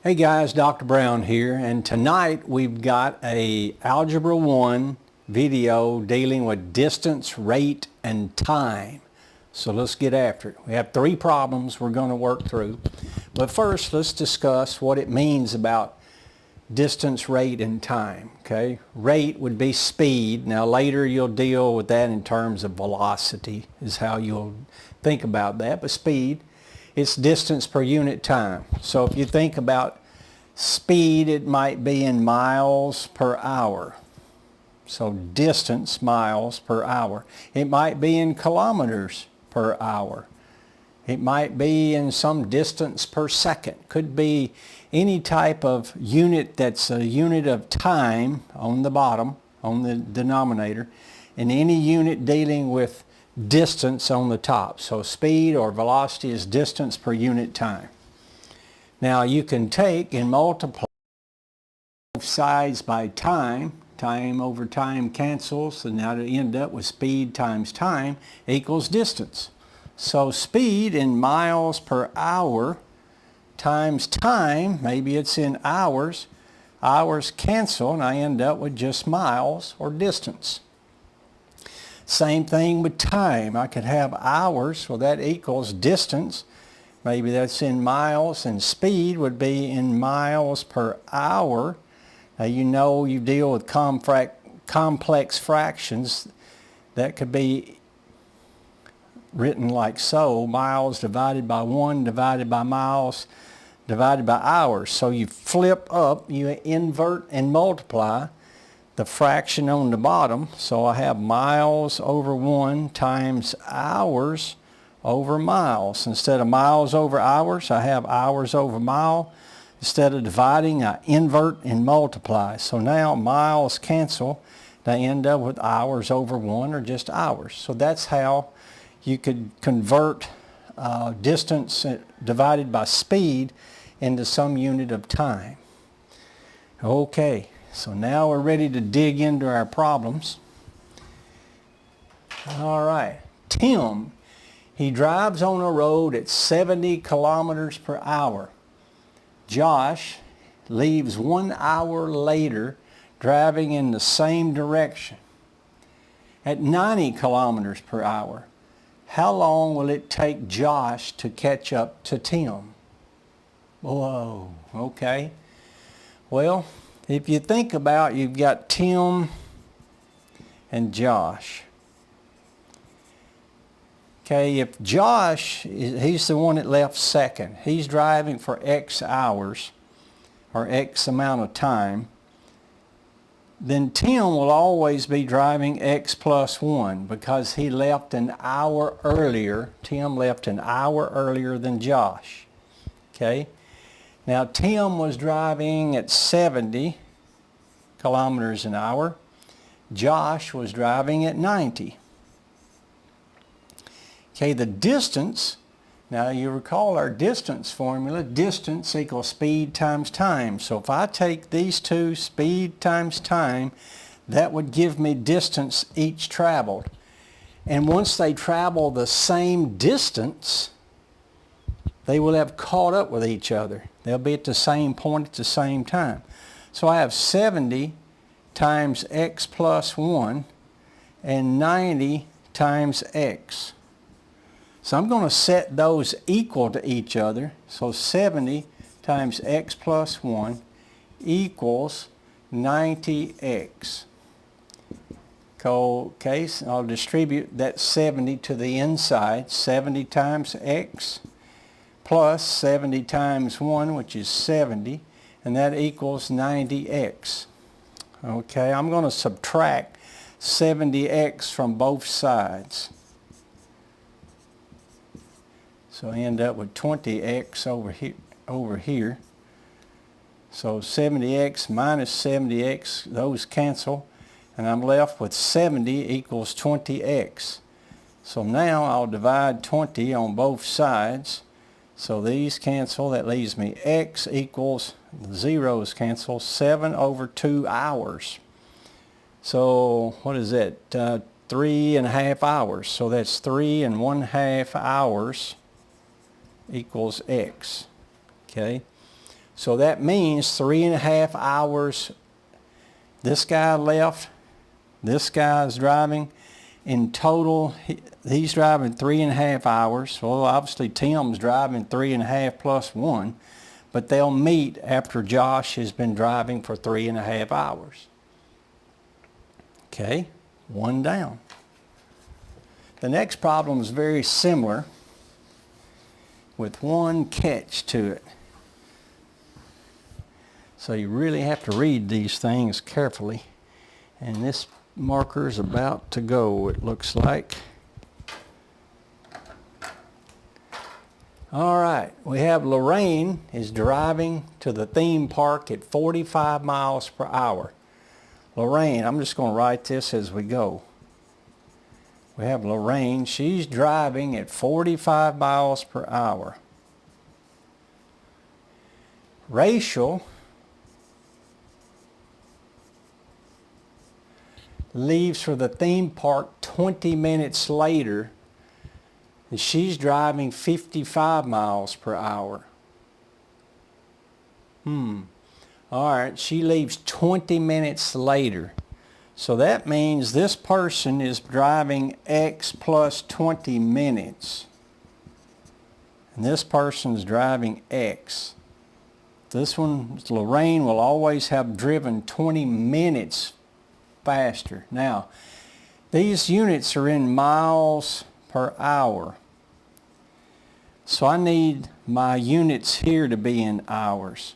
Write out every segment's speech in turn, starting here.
Hey guys, Dr. Brown here, and tonight we've got a Algebra 1 video dealing with distance, rate, and time. So let's get after it. We have 3 problems we're going to work through. But first, let's discuss what it means about distance, rate, and time. Okay, rate would be speed. Now later you'll deal with that in terms of velocity is how you'll think about that. But speed, it's distance per unit time. So if you think about speed, it might be in miles per hour. So distance, miles per hour. It might be in kilometers per hour. It might be in some distance per second. Could be any type of unit that's a unit of time on the bottom, on the denominator, and any unit dealing with distance on the top. So speed or velocity is distance per unit time. Now you can take and multiply both sides by time. Time over time cancels, and now to end up with speed times time equals distance. So speed in miles per hour times time, maybe it's in hours. Hours cancel and I end up with just miles or distance. Same thing with time. I could have hours, well that equals distance. Maybe that's in miles, and speed would be in miles per hour. Now you know you deal with complex fractions. That could be written like so: miles divided by 1 divided by miles divided by hours. So you flip up, you invert and multiply the fraction on the bottom. So I have miles over 1 times hours over miles. Instead of miles over hours, I have hours over mile. Instead of dividing, I invert and multiply. So now miles cancel. I end up with hours over 1 or just hours. So that's how you could convert distance divided by speed into some unit of time. Okay, so now we're ready to dig into our problems. All right, Tim, he drives on a road at 70 kilometers per hour. Josh leaves 1 hour later driving in the same direction at 90 kilometers per hour. How long will it take Josh to catch up to Tim? Whoa, okay. Well, if you think about it, you've got Tim and Josh. Okay, if Josh, he's the one that left second. He's driving for X hours or X amount of time. Then Tim will always be driving X plus 1 because he left an hour earlier. Tim left an hour earlier than Josh. Okay, now Tim was driving at 70 kilometers an hour. Josh was driving at 90. Okay, the distance, now you recall our distance formula, distance equals speed times time. So if I take these two, speed times time, that would give me distance each traveled. And once they travel the same distance, they will have caught up with each other. They'll be at the same point at the same time. So I have 70 times x plus 1 and 90 times x. So I'm going to set those equal to each other. So 70 times x plus 1 equals 90x. Okay, so I'll distribute that 70 to the inside. 70 times x plus 70 times 1, which is 70, and that equals 90x. Okay, I'm going to subtract 70x from both sides. So I end up with 20x over here. So 70x minus 70x, those cancel, and I'm left with 70 equals 20x. So now I'll divide 20 on both sides. So these cancel, that leaves me x equals, the zeros cancel, 7 over 2 hours. So what is that? 3.5 hours. So that's 3.5 hours equals x. Okay, So that means 3.5 hours. This guy left. This guy's driving. In total, he's driving 3.5 hours. Well, obviously Tim's driving 3.5 plus 1. But they'll meet after Josh has been driving for 3.5 hours. Okay, one down. The next problem is very similar with one catch to it. So you really have to read these things carefully. And this marker is about to go, it looks like. All right, we have Lorraine is driving to the theme park at 45 miles per hour. Lorraine, I'm just going to write this as we go. We have Lorraine, she's driving at 45 miles per hour. Rachel leaves for the theme park 20 minutes later, and she's driving 55 miles per hour. All right, she leaves 20 minutes later. So that means this person is driving X plus 20 minutes. And this person's driving X. This one, Lorraine, will always have driven 20 minutes faster. Now, these units are in miles per hour. So I need my units here to be in hours.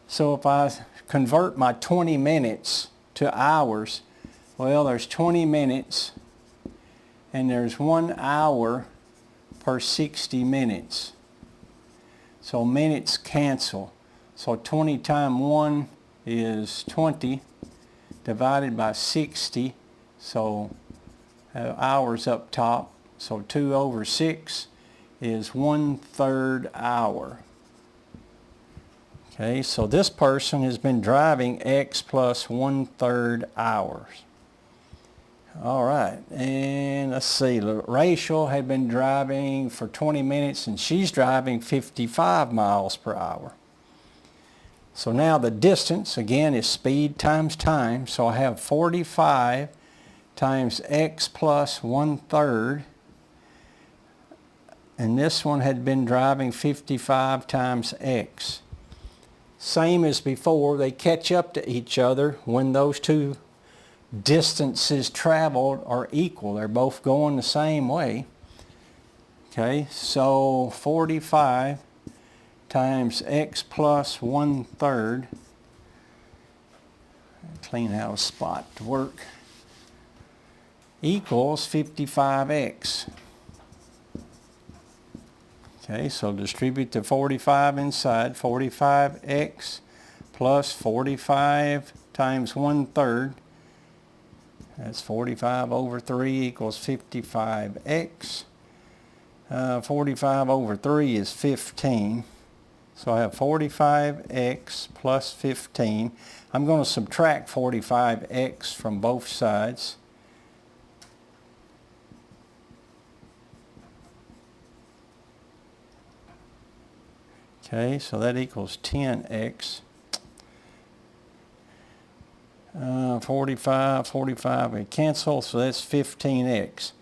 So if I convert my 20 minutes to hours, well, there's 20 minutes and there's 1 hour per 60 minutes. So minutes cancel. So 20 times 1 is 20 divided by 60. So hours up top. So 2 over 6 is 1/3 hour. Okay, so this person has been driving X plus 1/3 hours. All right, and let's see, Rachel had been driving for 20 minutes and she's driving 55 miles per hour. So now the distance, again, is speed times time. So I have 45 times X plus 1/3. And this one had been driving 55 times X. Same as before, they catch up to each other when those two distances traveled are equal. They're both going the same way. Okay, so 45 times X plus 1/3. Clean out a spot to work. Equals 55X. Okay, so distribute the 45 inside. 45X plus 45 times 1/3. That's 45 over 3 equals 55X. 45 over 3 is 15. So I have 45X plus 15. I'm going to subtract 45X from both sides. Okay, so that equals 10X. 45, we cancel, so that's 15X.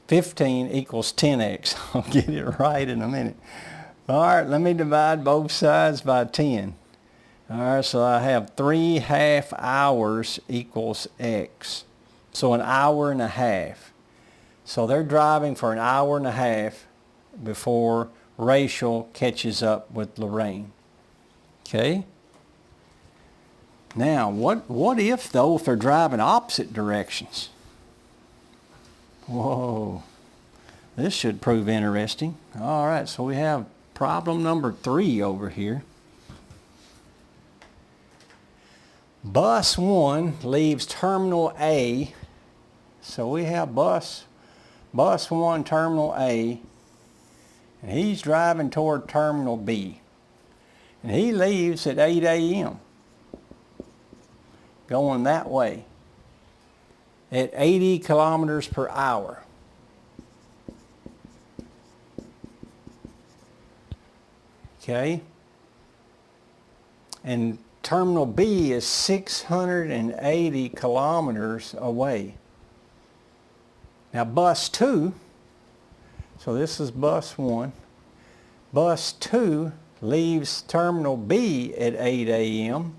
15 equals 10X. I'll get it right in a minute. All right, let me divide both sides by 10. All right, so I have 3 hours equals X. So 1 hour and a half. So they're driving for 1 hour and a half before Rachel catches up with Lorraine. Okay? Now, what if, though, if they're driving opposite directions? Whoa. This should prove interesting. All right, so we have problem number 3 over here. Bus 1 leaves Terminal A. So we have bus 1, Terminal A. And he's driving toward Terminal B. And he leaves at 8 a.m. going that way at 80 kilometers per hour. Okay? and terminal B is 680 kilometers away. Now bus 2, so this is bus 1. Bus 2 leaves terminal B at 8 a.m.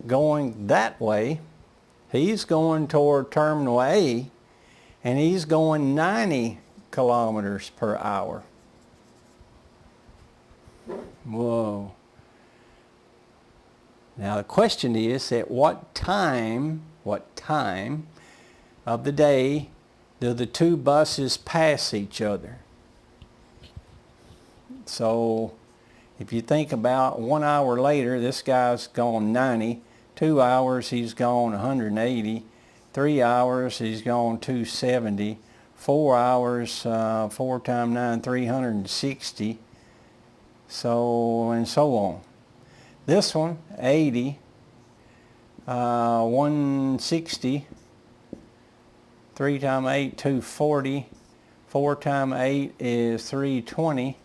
going that way. He's going toward terminal A, and he's going 90 kilometers per hour. Whoa. Now the question is, at what time of the day do the two buses pass each other? So if you think about 1 hour later, this guy's gone 90. 2 hours, he's gone 180. 3 hours, he's gone 270. 4 hours, 4 times 9, 360. So, and so on. This one, 80, 160, 3 times 8, 240, 4 times 8 is 320.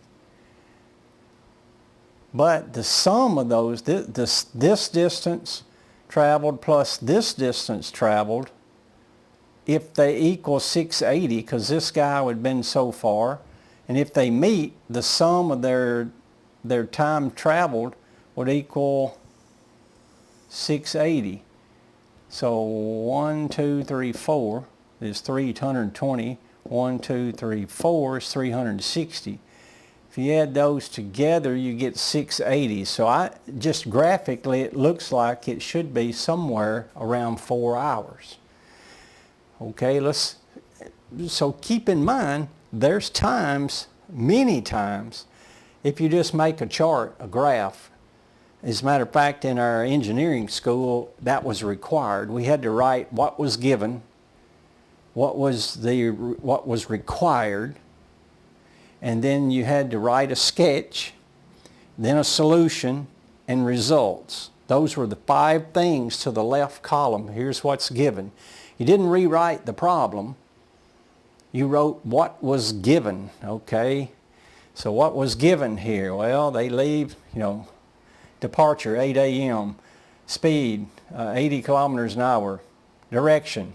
But the sum of those, this distance traveled plus this distance traveled, if they equal 680, because this guy would have been so far, and if they meet, the sum of their time traveled would equal 680. So 1, 2, 3, 4 is 320. 1, 2, 3, 4 is 360. If you add those together, you get 680. So just graphically, it looks like it should be somewhere around 4 hours. Okay, so keep in mind, there's times, many times, if you just make a chart, a graph. As a matter of fact, in our engineering school, that was required. We had to write what was given, what was required, and then you had to write a sketch, then a solution, and results. Those were the 5 things to the left column. Here's what's given. You didn't rewrite the problem. You wrote what was given, okay? So what was given here? Well, they leave, departure 8 a.m., speed 80 kilometers an hour, direction,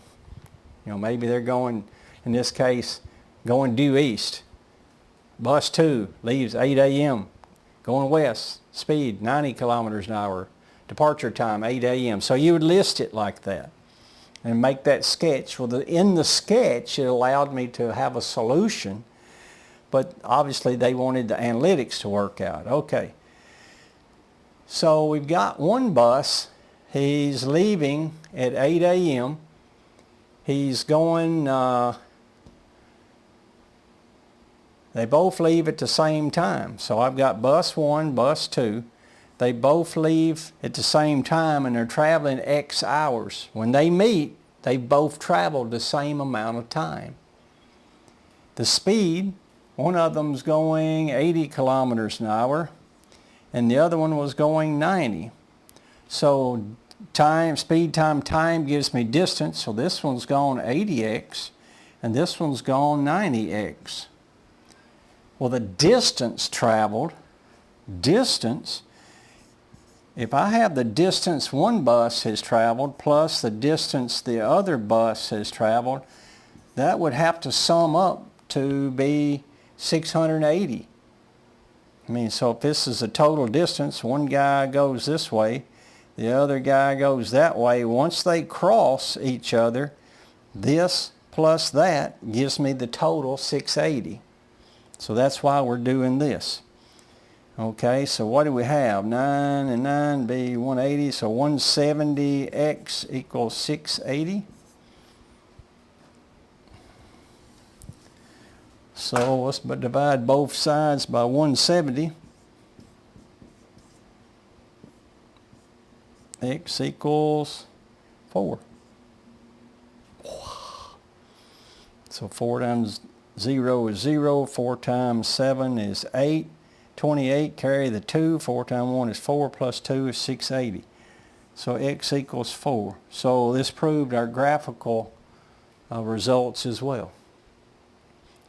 maybe they're going, in this case, going due east. Bus 2 leaves 8 a.m., going west, speed 90 kilometers an hour, departure time 8 a.m. So you would list it like that and make that sketch. Well, in the sketch, it allowed me to have a solution, but obviously they wanted the analytics to work out. Okay. So we've got one bus. He's leaving at 8 a.m. He's going, they both leave at the same time. So I've got bus 1, bus 2. They both leave at the same time and they're traveling X hours. When they meet, they both traveled the same amount of time. The speed, one of them's going 80 kilometers an hour and the other one was going 90. So speed times time gives me distance. So this one's gone 80x and this one's gone 90x. Well, the distance traveled, if I have the distance one bus has traveled plus the distance the other bus has traveled, that would have to sum up to be 680. So if this is a total distance, one guy goes this way, the other guy goes that way. Once they cross each other, this plus that gives me the total 680. So that's why we're doing this. Okay, so what do we have? 9 and 9 be 180, so 170x equals 680. So let's divide both sides by 170. X equals 4. So 4 times 0 is 0. 4 times 7 is 8. 28, carry the 2. 4 times 1 is 4, plus 2 is 680. So x equals 4. So this proved our graphical results as well.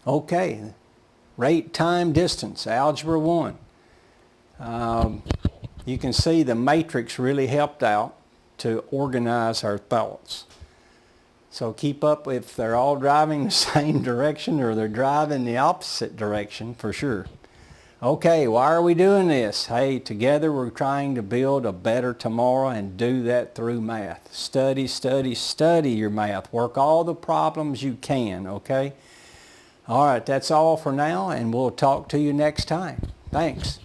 Okay, rate, time, distance, Algebra 1. You can see the matrix really helped out to organize our thoughts. So keep up if they're all driving the same direction or they're driving the opposite direction for sure. Okay, why are we doing this? Hey, together we're trying to build a better tomorrow and do that through math. Study, study, study your math. Work all the problems you can, okay? All right, that's all for now, and we'll talk to you next time. Thanks.